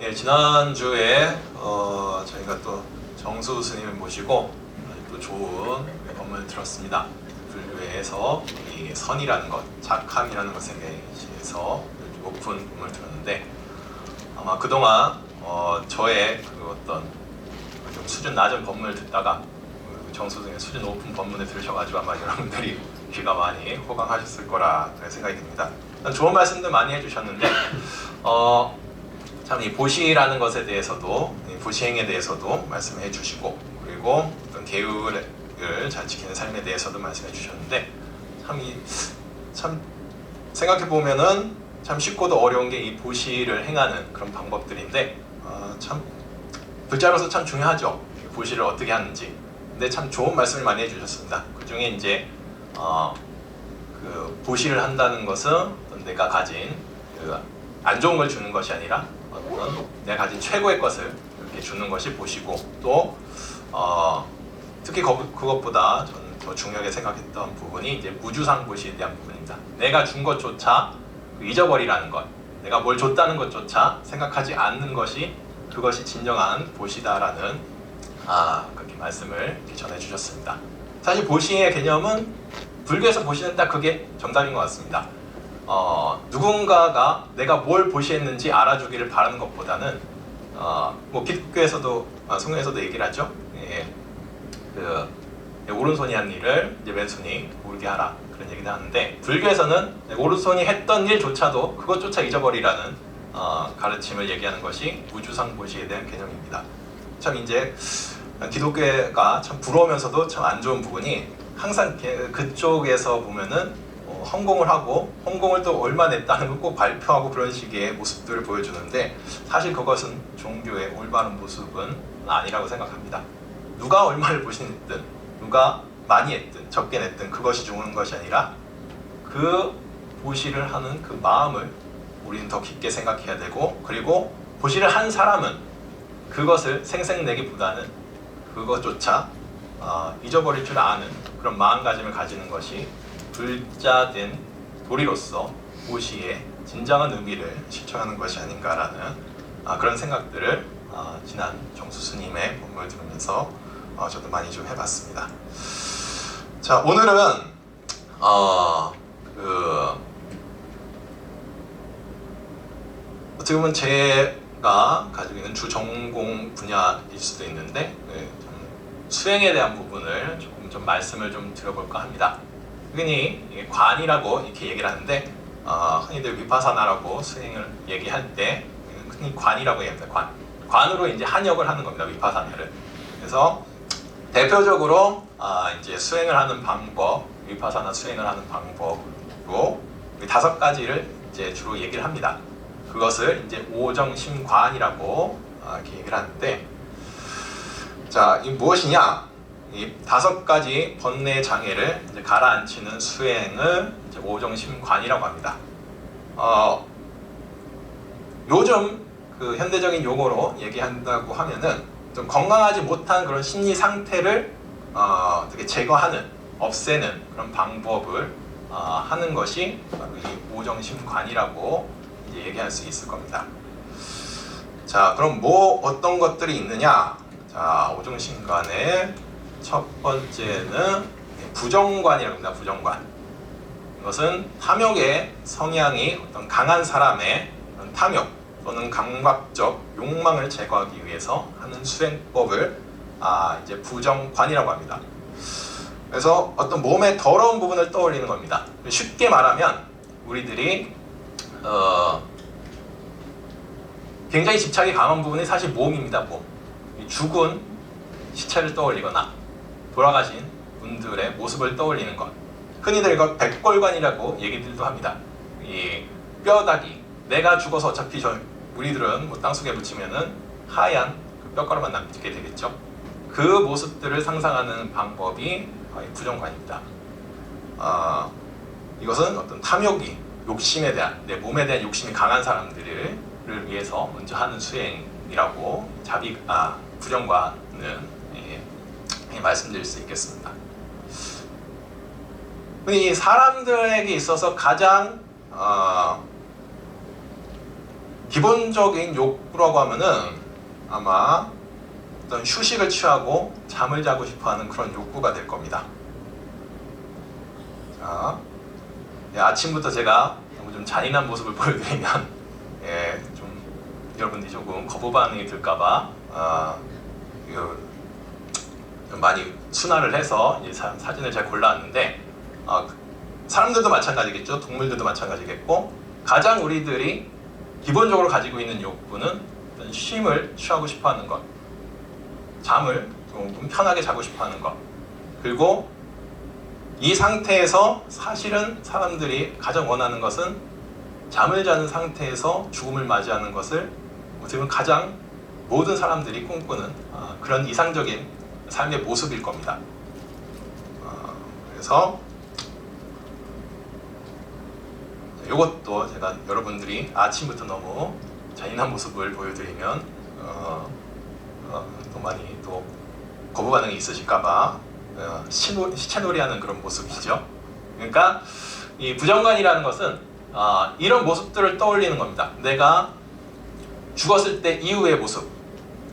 예, 지난주에 저희가 또 정수 스님을 모시고 또 좋은 법문을 들었습니다. 불교에서 이 선이라는 것, 착함이라는 것에 대해서 높은 법문을 들었는데, 아마 그동안 저의 그 어떤 좀 수준 낮은 법문을 듣다가 정수 스님의 수준 높은 법문을 들으셔가지고 아마 여러분들이 귀가 많이 호강하셨을 거라 생각이 듭니다. 좋은 말씀도 많이 해주셨는데 참 이 보시라는 것에 대해서도, 보시행에 대해서도 말씀해 주시고, 그리고 어떤 계율을 잘 지키는 삶에 대해서도 말씀해 주셨는데, 참 생각해 보면은 참 쉽고도 어려운 게 이 보시를 행하는 그런 방법들인데, 참 글자로서 참 중요하죠. 보시를 어떻게 하는지. 근데 참 좋은 말씀을 많이 해주셨습니다. 그 중에 이제 그 보시를 한다는 것은 내가 가진 안 좋은 걸 주는 것이 아니라 어떤 내가 가진 최고의 것을 이렇게 주는 것이 보시고, 또 특히 그것보다 저는 더 중요하게 생각했던 부분이 이제 무주상 보시에 대한 부분입니다. 내가 준 것조차 잊어버리라는 것, 내가 뭘 줬다는 것조차 생각하지 않는 것이, 그것이 진정한 보시다라는 그렇게 말씀을 이렇게 전해주셨습니다. 사실 보시의 개념은 불교에서 보시는 딱 그게 정답인 것 같습니다. 누군가가 내가 뭘 보시했는지 알아주기를 바라는 것보다는 뭐 기독교에서도 성경에서도 얘기를 하죠. 오른손이 한 일을 이제 왼손이 모르게 하라, 그런 얘기를 하는데, 불교에서는 오른손이 했던 일조차도 그것조차 잊어버리라는 가르침을 얘기하는 것이 무주상 보시에 대한 개념입니다. 참 이제 기독교가 참 부러우면서도 참 안 좋은 부분이, 항상 그쪽에서 보면은 헌공을 하고 헌공을 또 얼마 냈다는 걸 꼭 발표하고 그런 식의 모습들을 보여주는데, 사실 그것은 종교의 올바른 모습은 아니라고 생각합니다. 누가 얼마를 보시든, 누가 많이 했든 적게 냈든 그것이 좋은 것이 아니라 그 보시를 하는 그 마음을 우리는 더 깊게 생각해야 되고, 그리고 보시를 한 사람은 그것을 생색내기보다는 그것조차 잊어버릴 줄 아는 그런 마음가짐을 가지는 것이 불자된 도리로서 보시의 진정한 의미를 실천하는 것이 아닌가라는 그런 생각들을 지난 정수 스님의 법문을 들으면서 저도 많이 좀 해봤습니다. 자, 오늘은 어떻게 보면 제가 가지고 있는 주 전공 분야일 수도 있는데, 수행에 대한 부분을 조금 좀 말씀을 좀 드려볼까 합니다. 흔히 관이라고 이렇게 얘기를 하는데, 흔히들 위파사나라고 수행을 얘기할 때 흔히 관이라고 얘기합니다. 관으로 이제 한역을 하는 겁니다, 위파사나를. 그래서 대표적으로 이제 수행을 하는 방법, 위파사나 수행을 하는 방법으로 5가지를 이제 주로 얘기를 합니다. 그것을 이제 오정심관이라고 이렇게 얘기를 하는데, 자, 이 무엇이냐? 이 5가지 번뇌 장애를 이제 가라앉히는 수행을 이제 오정심관이라고 합니다. 요즘 그 현대적인 용어로 얘기한다고 하면은 좀 건강하지 못한 그런 심리 상태를 어떻게 제거하는, 없애는 그런 방법을 하는 것이 이 오정심관이라고 이제 얘기할 수 있을 겁니다. 자, 그럼 어떤 것들이 있느냐? 자, 오정심관의 첫 번째는 부정관이라고 합니다. 부정관. 이것은 탐욕의 성향이 어떤 강한 사람의 탐욕 또는 강박적 욕망을 제거하기 위해서 하는 수행법을 이제 부정관이라고 합니다. 그래서 어떤 몸의 더러운 부분을 떠올리는 겁니다. 쉽게 말하면 우리들이 굉장히 집착이 강한 부분이 사실 몸입니다. 몸. 죽은 시체를 떠올리거나 돌아가신 분들의 모습을 떠올리는 것, 흔히들 이걸 백골관이라고 얘기들도 합니다. 이 뼈다귀, 내가 죽어서 어차피 우리들은 뭐 땅속에 묻히면은 하얀 그 뼈가루만 남게 되겠죠. 그 모습들을 상상하는 방법이 부정관입니다. 이것은 어떤 탐욕이, 욕심에 대한, 내 몸에 대한 욕심이 강한 사람들을 위해서 먼저 하는 수행이라고 부정관은 말씀드릴 수 있겠습니다. 이 사람들에게 있어서 가장 기본적인 욕구라고 하면은 아마 어떤 휴식을 취하고 잠을 자고 싶어하는 그런 욕구가 될 겁니다. 자, 아침부터 제가 너무 좀 잔인한 모습을 보여드리면 좀 여러분들이 조금 거부 반응이 들까봐 좀 많이 순화를 해서 이제 사진을 잘 골라왔는데, 사람들도 마찬가지겠죠. 동물들도 마찬가지겠고, 가장 우리들이 기본적으로 가지고 있는 욕구는 쉼을 취하고 싶어하는 것, 잠을 조금 편하게 자고 싶어하는 것, 그리고 이 상태에서 사실은 사람들이 가장 원하는 것은 잠을 자는 상태에서 죽음을 맞이하는 것을 어떻게 보면 가장 모든 사람들이 꿈꾸는 그런 이상적인 삶의 모습일 겁니다. 그래서 이것도 제가 여러분들이 아침부터 너무 잔인한 모습을 보여드리면 또 많이 또 거부 반응이 있으실까봐 시체놀이하는 그런 모습이죠. 그러니까 이 부정관이라는 것은 이런 모습들을 떠올리는 겁니다. 내가 죽었을 때 이후의 모습,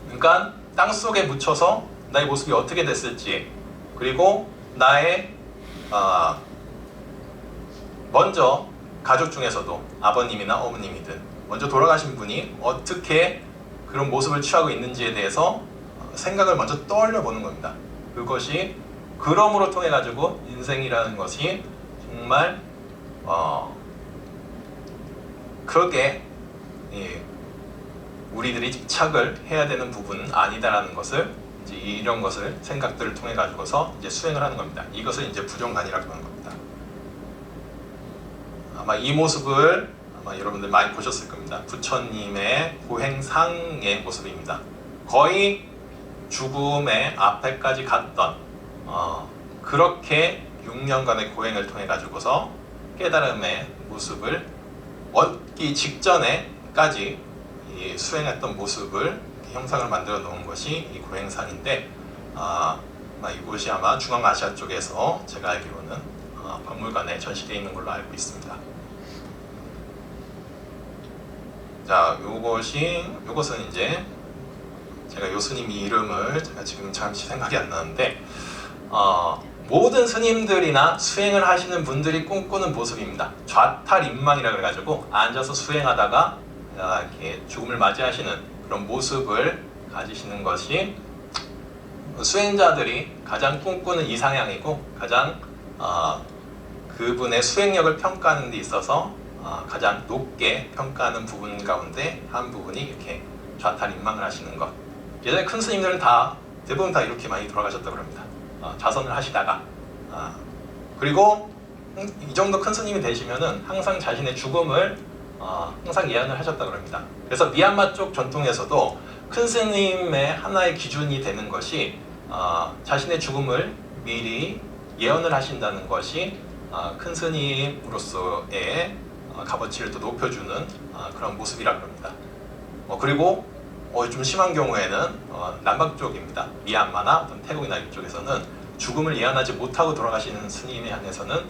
그러니까 땅 속에 묻혀서 나의 모습이 어떻게 됐을지, 그리고 나의 먼저 가족 중에서도 아버님이나 어머님이든 먼저 돌아가신 분이 어떻게 그런 모습을 취하고 있는지에 대해서 생각을 먼저 떠올려 보는 겁니다. 그것이 그럼으로 통해 가지고 인생이라는 것이 정말 크게 우리들이 집착을 해야 되는 부분은 아니다라는 것을 이제 이런 것을 생각들을 통해 가지고서 이제 수행을 하는 겁니다. 이것을 이제 부정관이라고 하는 겁니다. 아마 이 모습을 아마 여러분들 많이 보셨을 겁니다. 부처님의 고행상의 모습입니다. 거의 죽음의 앞에까지 갔던 그렇게 6년간의 고행을 통해 가지고서 깨달음의 모습을 얻기 직전에까지 이 수행했던 모습을 형상을 만들어 놓은 것이 이 고행상인데, 이곳이 아마 중앙아시아 쪽에서 제가 알기로는 박물관에 전시되어 있는 걸로 알고 있습니다. 자, 요것은 이제 제가 요 스님 이름을 제가 지금 잠시 생각이 안 나는데, 모든 스님들이나 수행을 하시는 분들이 꿈꾸는 모습입니다. 좌탈인망이라 그래가지고 앉아서 수행하다가 이렇게 죽음을 맞이하시는 그런 모습을 가지시는 것이 수행자들이 가장 꿈꾸는 이상향이고, 가장 그분의 수행력을 평가하는 데 있어서 가장 높게 평가하는 부분 가운데 한 부분이 이렇게 좌탈인망을 하시는 것. 예전에 큰 스님들은 대부분 다 이렇게 많이 돌아가셨다고 합니다. 자선을 하시다가 그리고 이 정도 큰 스님이 되시면은 항상 자신의 죽음을 항상 예언을 하셨다고 합니다. 그래서 미얀마 쪽 전통에서도 큰 스님의 하나의 기준이 되는 것이 자신의 죽음을 미리 예언을 하신다는 것이 큰 스님으로서의 값어치를 또 높여주는 그런 모습이라고 합니다. 그리고 좀 심한 경우에는 남방 쪽입니다. 미얀마나 어떤 태국이나 이쪽에서는 죽음을 예언하지 못하고 돌아가시는 스님에 한해서는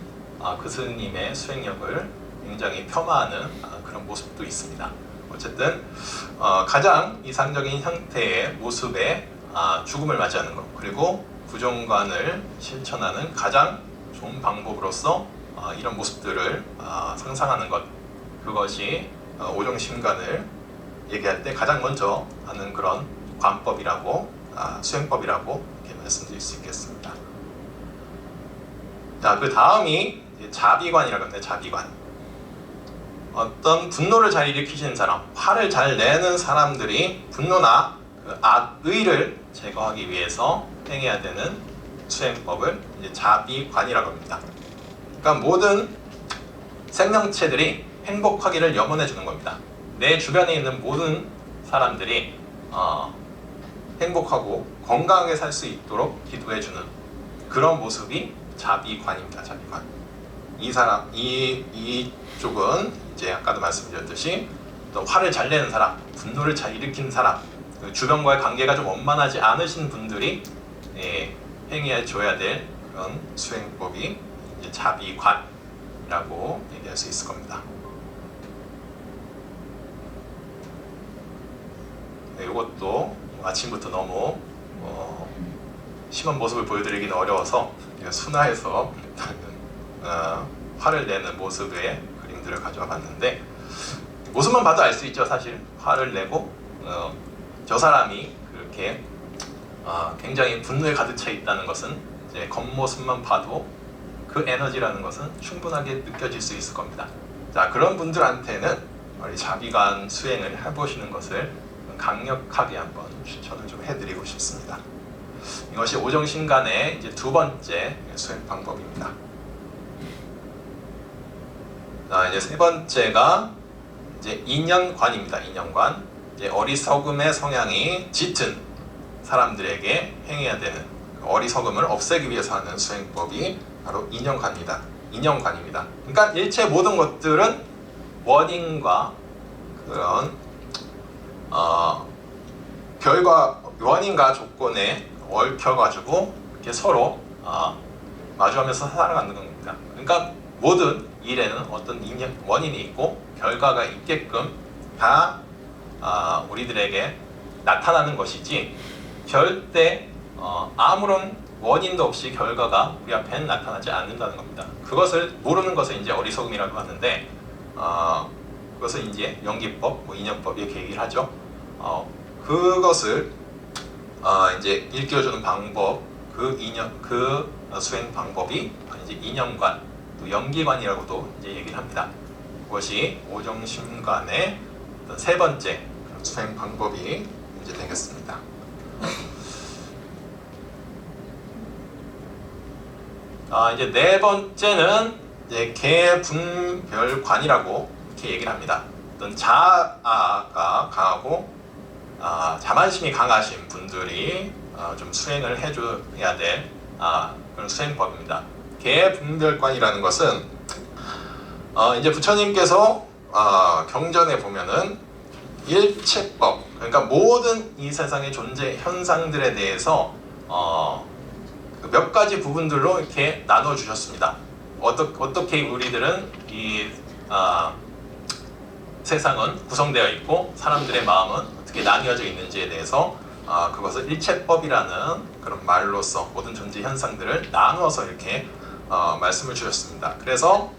그 스님의 수행력을 굉장히 폄하하는 그런 모습도 있습니다. 어쨌든 가장 이상적인 형태의 모습의 죽음을 맞이하는 것, 그리고 부정관을 실천하는 가장 좋은 방법으로서 이런 모습들을 상상하는 것, 그것이 오정심관을 얘기할 때 가장 먼저 하는 그런 관법이라고 수행법이라고 이렇게 말씀드릴 수 있겠습니다. 자, 그 다음이 자비관이라고 합니다. 자비관. 어떤 분노를 잘 일으키시는 사람, 화를 잘 내는 사람들이 분노나 그 악의를 제거하기 위해서 행해야 되는 수행법을 이제 자비관이라고 합니다. 그러니까 모든 생명체들이 행복하기를 염원해 주는 겁니다. 내 주변에 있는 모든 사람들이 행복하고 건강하게 살 수 있도록 기도해 주는 그런 모습이 자비관입니다. 자비관. 이쪽은 이제 아까도 말씀드렸듯이 또 화를 잘 내는 사람, 분노를 잘 일으키는 사람, 주변과의 관계가 좀 원만하지 않으신 분들이 행해 줘야 될 그런 수행법이 이제 자비관이라고 얘기할 수 있을 겁니다. 이것도 아침부터 너무 심한 모습을 보여드리기는 어려워서 순화해서 화를 내는 모습의 그림들을 가져와 봤는데, 모습만 봐도 알 수 있죠. 사실 화를 내고 저 사람이 그렇게 굉장히 분노에 가득 차 있다는 것은 이제 겉모습만 봐도 그 에너지라는 것은 충분하게 느껴질 수 있을 겁니다. 자, 그런 분들한테는 우리 자비관 수행을 해보시는 것을 강력하게 한번 추천을 좀 해드리고 싶습니다. 이것이 오정신간의 이제 두 번째 수행 방법입니다. 자, 이제 세 번째가 이제 인연관입니다. 인연관. 이제 어리석음의 성향이 짙은 사람들에게 행해야 되는 어리석음을 없애기 위해서 하는 수행법이 바로 인연관입니다. 인연관입니다. 그러니까 일체 모든 것들은 원인과 그런 결과, 원인과 조건에 얽혀가지고 이렇게 서로 마주하면서 살아가는 겁니다. 그러니까 모든 일에는 어떤 원인이 있고 결과가 있게끔 다 우리들에게 나타나는 것이지, 절대 아무런 원인도 없이 결과가 우리 앞에는 나타나지 않는다는 겁니다. 그것을 모르는 것을 이제 어리석음이라고 하는데, 그것을 이제 연기법, 인연법 이렇게 얘기를 하죠. 그것을 이제 일깨워주는 방법, 그 수행 방법이 이제 인연관, 또 연기관이라고도 이제 얘기를 합니다. 그것이 오정신관의 세 번째 수행 방법이 이제 되겠습니다. 이제 네 번째는 이제 개분별관이라고 이렇게 얘기를 합니다. 어떤 자아가 강하고 자만심이 강하신 분들이 좀 수행을 해줘야 될 그런 수행법입니다. 개분별관이라는 것은 이제 부처님께서 경전에 보면은 일체법, 그러니까 모든 이 세상의 존재 현상들에 대해서 몇 가지 부분들로 이렇게 나눠 주셨습니다. 어떻게 우리들은 이 세상은 구성되어 있고 사람들의 마음은 어떻게 나뉘어져 있는지에 대해서 그것을 일체법이라는 그런 말로서 모든 존재 현상들을 나누어서 이렇게 말씀을 주셨습니다. 그래서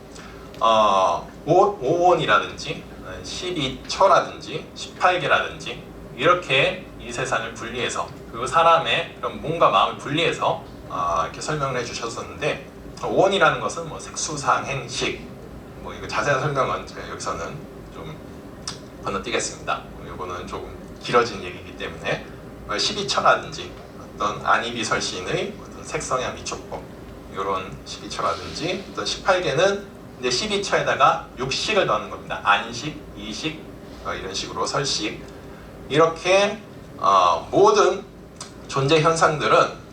5원이라든지 12처라든지 18개라든지 이렇게 이 세상을 분리해서 그 사람의 그런 몸과 마음을 분리해서 이렇게 설명을 해주셨었는데, 5원이라는 것은 뭐 색수상행식, 뭐 이거 자세한 설명은 제가 여기서는 좀 건너뛰겠습니다. 이거는 조금 길어진 얘기이기 때문에 12처라든지 어떤 안이비설신의 어떤 색성향 미촉법, 이런 12처라든지 어떤 18개는 이제 12처에다가 육식을 넣는 겁니다. 안식, 이식, 이런 식으로 설식, 이렇게 모든 존재 현상들은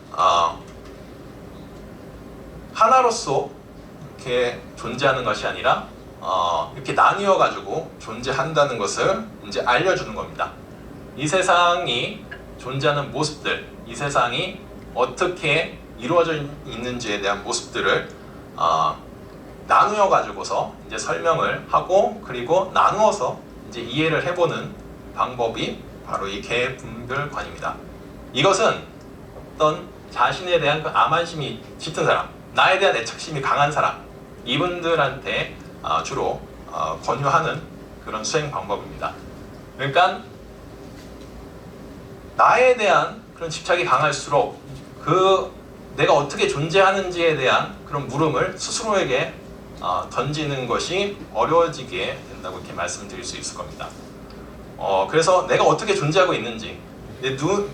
하나로서 이렇게 존재하는 것이 아니라 이렇게 나뉘어 가지고 존재한다는 것을 이제 알려주는 겁니다. 이 세상이 존재하는 모습들, 이 세상이 어떻게 이루어져 있는지에 대한 모습들을 나누어 가지고서 이제 설명을 하고, 그리고 나누어서 이제 이해를 해보는 방법이 바로 이 개분별관입니다. 이것은 어떤 자신에 대한 그 암환심이 짙은 사람, 나에 대한 애착심이 강한 사람, 이분들한테 주로 권유하는 그런 수행 방법입니다. 그러니까 나에 대한 그런 집착이 강할수록 내가 어떻게 존재하는지에 대한 그런 물음을 스스로에게 던지는 것이 어려워지게 된다고 이렇게 말씀드릴 수 있을 겁니다. 그래서 내가 어떻게 존재하고 있는지,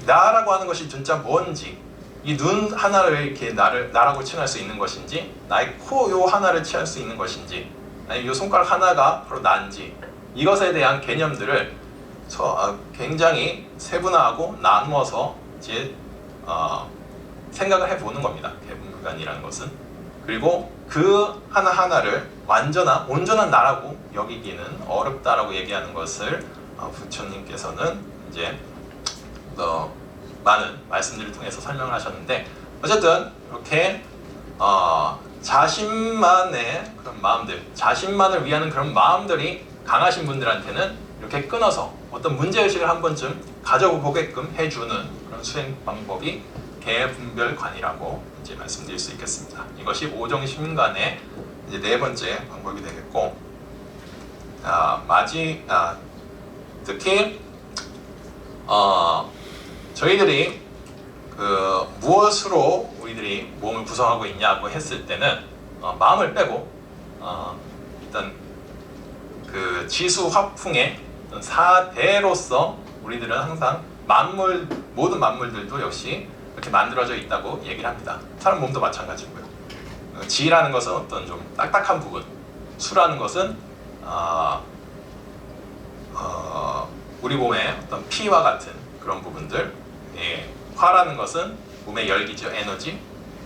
나라고 하는 것이 진짜 뭔지, 이 눈 하나를 이렇게 나라고 칭할 수 있는 것인지, 나의 코 요 하나를 칭할 수 있는 것인지, 아니면 요 손가락 하나가 바로 난지, 이것에 대한 개념들을 굉장히 세분화하고 나누어서 이제 생각을 해보는 겁니다. 개분별관이라는 것은. 그리고 그 하나하나를 온전한 나라고 여기기는 어렵다라고 얘기하는 것을 부처님께서는 이제 많은 말씀들을 통해서 설명을 하셨는데, 어쨌든 이렇게 자신만의 그런 마음들, 자신만을 위하는 그런 마음들이 강하신 분들한테는 이렇게 끊어서 어떤 문제의식을 한 번쯤 가져보게끔 해주는 그런 수행 방법이 개분별관이라고 이제 말씀드릴 수 있겠습니다. 이것이 오정심간의 이제 네 번째 방법이 되겠고, 특히 저희들이 그 무엇으로 우리들이 몸을 구성하고 있냐고 했을 때는 마음을 빼고 일단 그 지수 화풍의 사대로서 우리들은 항상 모든 만물들도 역시 이렇게 만들어져 있다고 얘기를 합니다. 사람 몸도 마찬가지고요. 지라는 것은 어떤 좀 딱딱한 부분, 수라는 것은 우리 몸의 어떤 피와 같은 그런 부분들, 화라는 것은 몸의 열기죠, 에너지.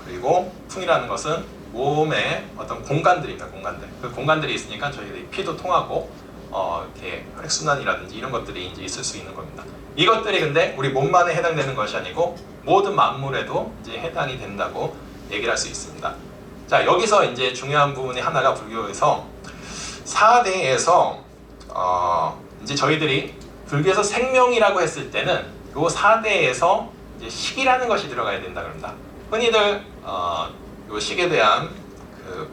그리고 풍이라는 것은 몸의 어떤 공간들입니다, 공간들. 그 공간들이 있으니까 저희들이 피도 통하고 이렇게 혈액순환이라든지 이런 것들이 이제 있을 수 있는 겁니다. 이것들이 근데 우리 몸만에 해당되는 것이 아니고 모든 만물에도 이제 해당이 된다고 얘기를 할 수 있습니다. 자, 여기서 이제 중요한 부분이 하나가 불교에서 사대에서 이제 저희들이 불교에서 생명이라고 했을 때는 요 사대에서 이제 식이라는 것이 들어가야 된다 그럽니다. 흔히들 요 식에 대한 그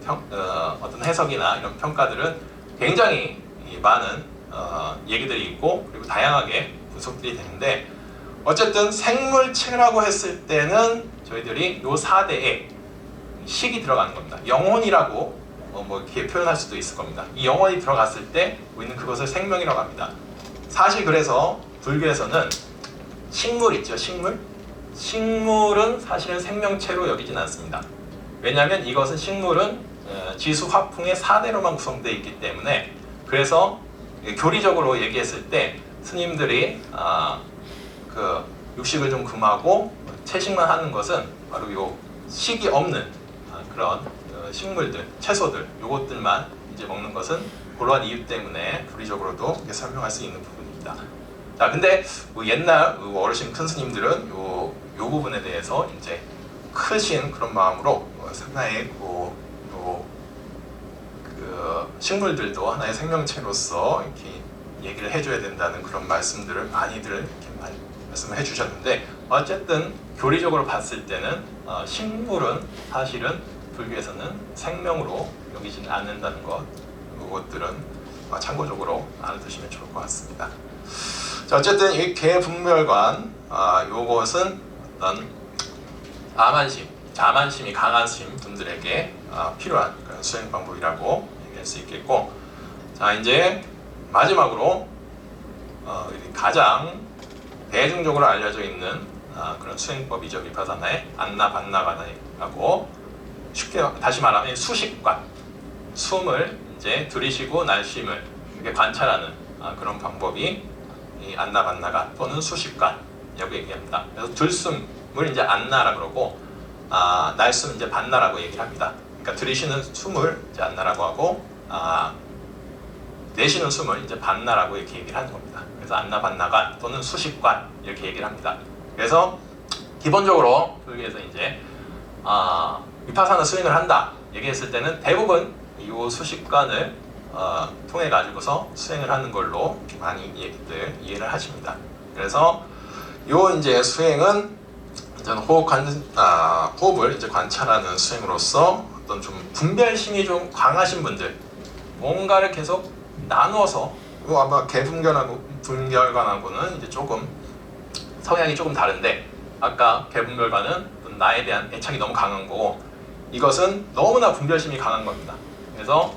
어떤 해석이나 이런 평가들은 굉장히 많은 얘기들이 있고 그리고 다양하게 분석들이 되는데, 어쨌든 생물체라고 했을 때는 저희들이 요 사대에 식이 들어가는 겁니다. 영혼이라고 뭐 이렇게 표현할 수도 있을 겁니다. 이 영혼이 들어갔을 때 우리는 그것을 생명이라고 합니다. 사실 그래서 불교에서는 식물 있죠, 식물은 사실은 생명체로 여기진 않습니다. 왜냐하면 이것은 식물은 지수 화풍의 사대로만 구성되어 있기 때문에, 그래서 교리적으로 얘기했을 때 스님들이 그 육식을 좀 금하고 채식만 하는 것은 바로 요 식이 없는 그런 식물들, 채소들, 요것들만 이제 먹는 것은 그러한 이유 때문에 교리적으로도 이렇게 설명할 수 있는 부분입니다. 자, 근데 옛날 어르신 큰 스님들은 요 부분에 대해서 이제 크신 그런 마음으로 하나의 그 식물들도 하나의 생명체로서 이렇게 얘기를 해줘야 된다는 그런 말씀들을 많이들 이렇게 말씀을 해주셨는데, 어쨌든 교리적으로 봤을 때는 식물은 사실은 불교에서는 생명으로 여기지는 않는다는 것, 이것들은 참고적으로 알아두시면 좋을 것 같습니다. 자, 어쨌든 이 개분별관, 요것은 어떤 암한심, 자만심이 강하신 분들에게 필요한 그런 수행 방법이라고 얘기할 수 있겠고, 자, 이제 마지막으로 가장 대중적으로 알려져 있는 그런 수행법이죠. 비파사나의 안나반나가나라고, 쉽게 다시 말하면 수식관, 숨을 이제 들이쉬고 날쉼을 이렇게 관찰하는 그런 방법이 이 안나반나가 또는 수식관이라고 얘기합니다. 그래서 들숨을 이제 안나라 그러고 날숨 이제 반나라고 얘기를 합니다. 그러니까 들이쉬는 숨을 이제 안나라고 하고 내쉬는 숨을 이제 반나라고 이렇게 얘기를 하는 겁니다. 그래서 안나반나관 또는 수식관 이렇게 얘기를 합니다. 그래서 기본적으로 불교에서 이제 위파사나 수행을 한다 얘기했을 때는 대부분 이 수식관을 통해 가지고서 수행을 하는 걸로 많이 얘기들 이해를 하십니다. 그래서 요 이제 수행은 이제 호흡을 이제 관찰하는 수행으로서 어떤 좀 분별심이 좀 강하신 분들, 뭔가를 계속 나누어서, 아마 개분별관하고는 이제 조금 성향이 조금 다른데, 아까 개분별관은 나에 대한 애착이 너무 강한 거고, 이것은 너무나 분별심이 강한 겁니다. 그래서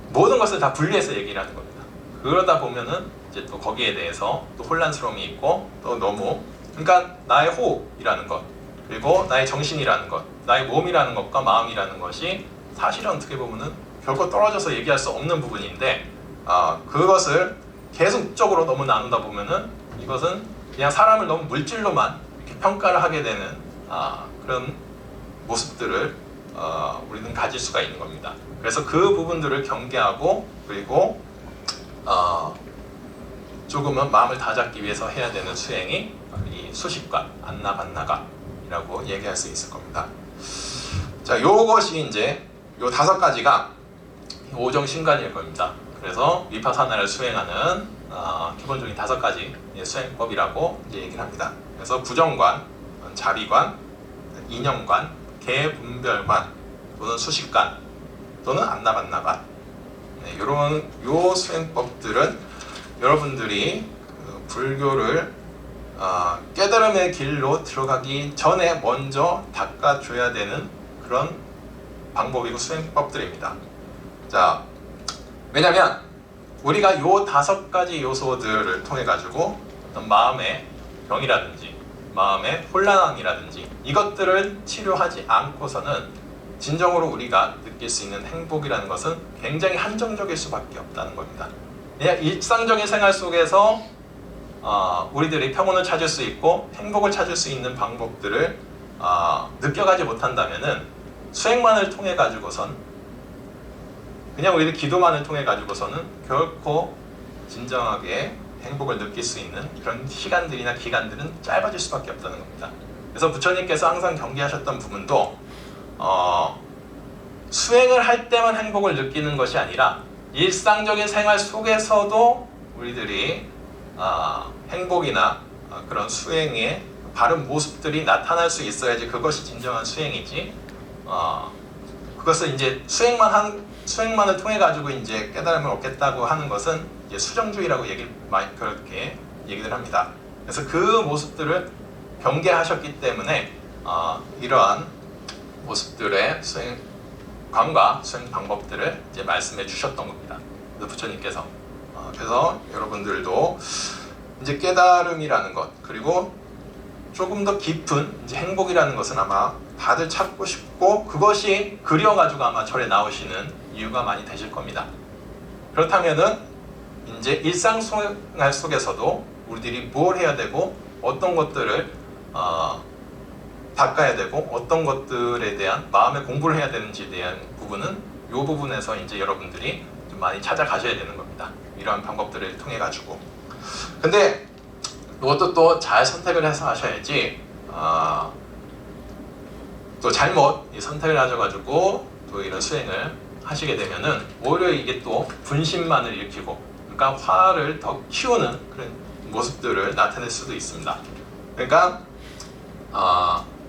모든 것을 다 분리해서 얘기를 하는 겁니다. 그러다 보면은 이제 또 거기에 대해서 또 혼란스러움이 있고, 또 너무, 그러니까 나의 호흡이라는 것, 그리고 나의 정신이라는 것, 나의 몸이라는 것과 마음이라는 것이 사실은 어떻게 보면은 결코 떨어져서 얘기할 수 없는 부분인데, 그것을 계속적으로 너무 나누다 보면은 이것은 그냥 사람을 너무 물질로만 이렇게 평가를 하게 되는 그런 모습들을 우리는 가질 수가 있는 겁니다. 그래서 그 부분들을 경계하고, 그리고 조금은 마음을 다잡기 위해서 해야 되는 수행이 이 수식관, 안나반나가이라고 얘기할 수 있을 겁니다. 자, 요것이 이제 요 5가지가 오정심관일 겁니다. 그래서 위파사나를 수행하는 기본적인 5가지 수행법이라고 이제 얘기를 합니다. 그래서 부정관, 자비관, 인연관, 개분별관 또는 수식관 또는 안나반나관, 이런 요 수행법들은 여러분들이 불교를 깨달음의 길로 들어가기 전에 먼저 닦아줘야 되는 그런 방법이고 수행법들입니다. 자, 왜냐면 우리가 요 5가지 요소들을 통해 가지고 어떤 마음의 병이라든지 마음의 혼란이라든지 이것들을 치료하지 않고서는 진정으로 우리가 느낄 수 있는 행복이라는 것은 굉장히 한정적일 수밖에 없다는 겁니다. 그냥 일상적인 생활 속에서 우리들이 평온을 찾을 수 있고 행복을 찾을 수 있는 방법들을 느껴가지 못한다면은 수행만을 통해 가지고선 그냥 우리들 기도만을 통해 가지고서는 결코 진정하게 행복을 느낄 수 있는 그런 시간들이나 기간들은 짧아질 수밖에 없다는 겁니다. 그래서 부처님께서 항상 경계하셨던 부분도 수행을 할 때만 행복을 느끼는 것이 아니라 일상적인 생활 속에서도 우리들이 행복이나 그런 수행의 바른 모습들이 나타날 수 있어야지 그것이 진정한 수행이지. 그것을 이제 수행만을 통해 가지고 이제 깨달음을 얻겠다고 하는 것은 이제 수정주의라고 그렇게 얘기를 합니다. 그래서 그 모습들을 경계하셨기 때문에 이러한 모습들의 수행관과 수행 방법들을 이제 말씀해 주셨던 겁니다. 그래서 부처님께서 그래서 여러분들도 이제 깨달음이라는 것 그리고 조금 더 깊은 이제 행복이라는 것은 아마 다들 찾고 싶고 그것이 그려가지고 아마 절에 나오시는 이유가 많이 되실 겁니다. 그렇다면은 이제 일상생활 속에서도 우리들이 뭘 해야 되고 어떤 것들을 닦아야 되고 어떤 것들에 대한 마음의 공부를 해야 되는지에 대한 부분은 이 부분에서 이제 여러분들이 좀 많이 찾아가셔야 되는 겁니다. 이러한 방법들을 통해 가지고. 근데 이것도 또 잘 선택을 해서 하셔야지 또 잘못 선택을 하셔가지고 또 이런 수행을 하시게 되면은 오히려 이게 또 분심만을 일으키고 그러니까 화를 더 키우는 그런 모습들을 나타낼 수도 있습니다. 그러니까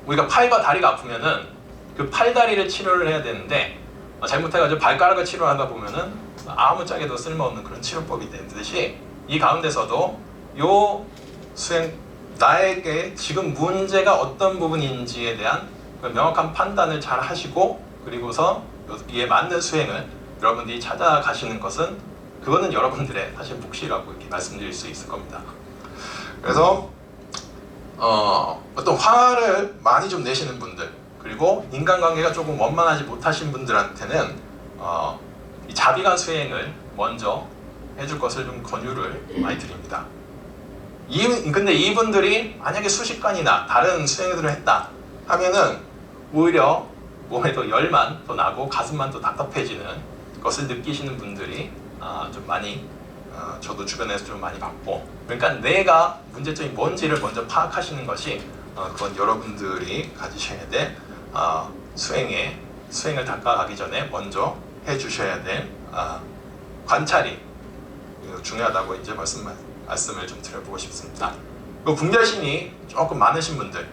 우리가 팔과 다리가 아프면은 그 팔다리를 치료를 해야 되는데 잘못해가지고 발가락을 치료하다 보면은 아무짝에도 쓸모없는 그런 치료법이 되듯이 이 가운데서도 요 수행 나에게 지금 문제가 어떤 부분인지에 대한 명확한 판단을 잘 하시고 그리고서 여기에 맞는 수행을 여러분들이 찾아가시는 것은 그거는 여러분들의 사실 몫이라고 이렇게 말씀드릴 수 있을 겁니다. 그래서 어떤 화를 많이 좀 내시는 분들 그리고 인간관계가 조금 원만하지 못하신 분들한테는 이 자비관 수행을 먼저 해줄 것을 좀 권유를 많이 드립니다. 근데 이분들이 만약에 수식관이나 다른 수행들을 했다 하면은 오히려 몸에 더 열만 더 나고 가슴만 더 답답해지는 것을 느끼시는 분들이 좀 많이 저도 주변에서 좀 많이 봤고 그러니까 내가 문제점이 뭔지를 먼저 파악하시는 것이 그건 여러분들이 가지셔야 될 수행을 닦아가기 전에 먼저 해주셔야 될 관찰이 중요하다고 이제 말씀을 좀 드려보고 싶습니다. 그 분별심이 조금 많으신 분들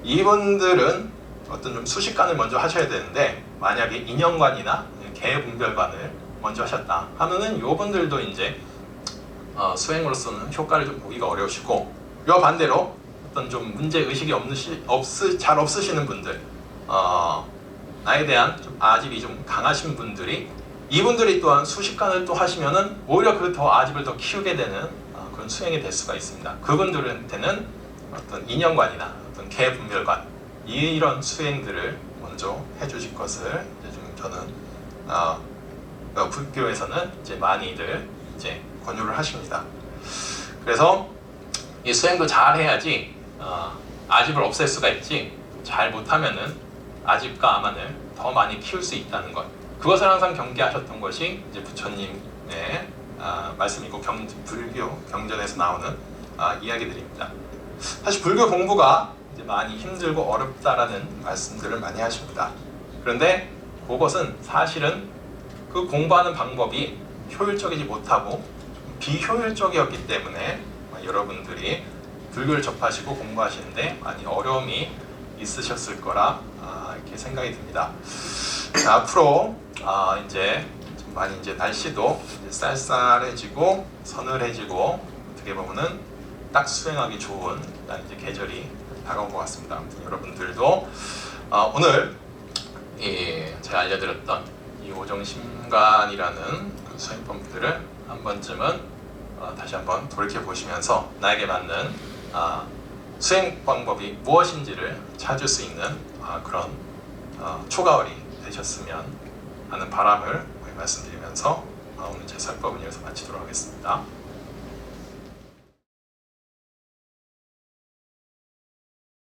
이분들은 어떤 좀 수식관을 먼저 하셔야 되는데 만약에 인연관이나 개분별관을 먼저 하셨다 하면은 요분들도 이제 수행으로서는 효과를 좀 보기가 어려우시고 요 반대로 어떤 좀 문제 의식이 잘 없으시는 분들 나에 대한 좀 아집이 좀 강하신 분들이 이분들이 또한 수식관을 또 하시면은 오히려 그 더 아집을 더 키우게 되는 그런 수행이 될 수가 있습니다. 그분들한테는 어떤 인연관이나 어떤 개분별관 이런 수행들을 먼저 해주실 것을 이제 좀 저는 불교에서는 이제 많이들 이제 권유를 하십니다. 그래서 이 수행도 잘 해야지 아집을 없앨 수가 있지 잘 못하면은 아집과 아만을 더 많이 키울 수 있다는 것. 그것을 항상 경계하셨던 것이 이제 부처님의 말씀이고 불교 경전에서 나오는 이야기들입니다. 사실 불교 공부가 이제 많이 힘들고 어렵다라는 말씀들을 많이 하십니다. 그런데 그것은 사실은 그 공부하는 방법이 효율적이지 못하고 비효율적이었기 때문에 여러분들이 불교를 접하시고 공부하시는데 많이 어려움이 있으셨을 거라 이렇게 생각이 듭니다. 자, 앞으로 이제 좀 많이 이제 날씨도 이제 쌀쌀해지고 서늘해지고 어떻게 보면은 딱 수행하기 좋은 이제 계절이 다가온 것 같습니다. 아무튼 여러분들도 오늘 제가 알려드렸던 이 오정심관이라는 그 수행법들을 한 번쯤은 다시 한번 돌이켜 보시면서 나에게 맞는 수행 방법이 무엇인지를 찾을 수 있는 그런 초가을이 되셨으면 하는 바람을 말씀드리면서 오늘 제 설법은 여기서 마치도록 하겠습니다.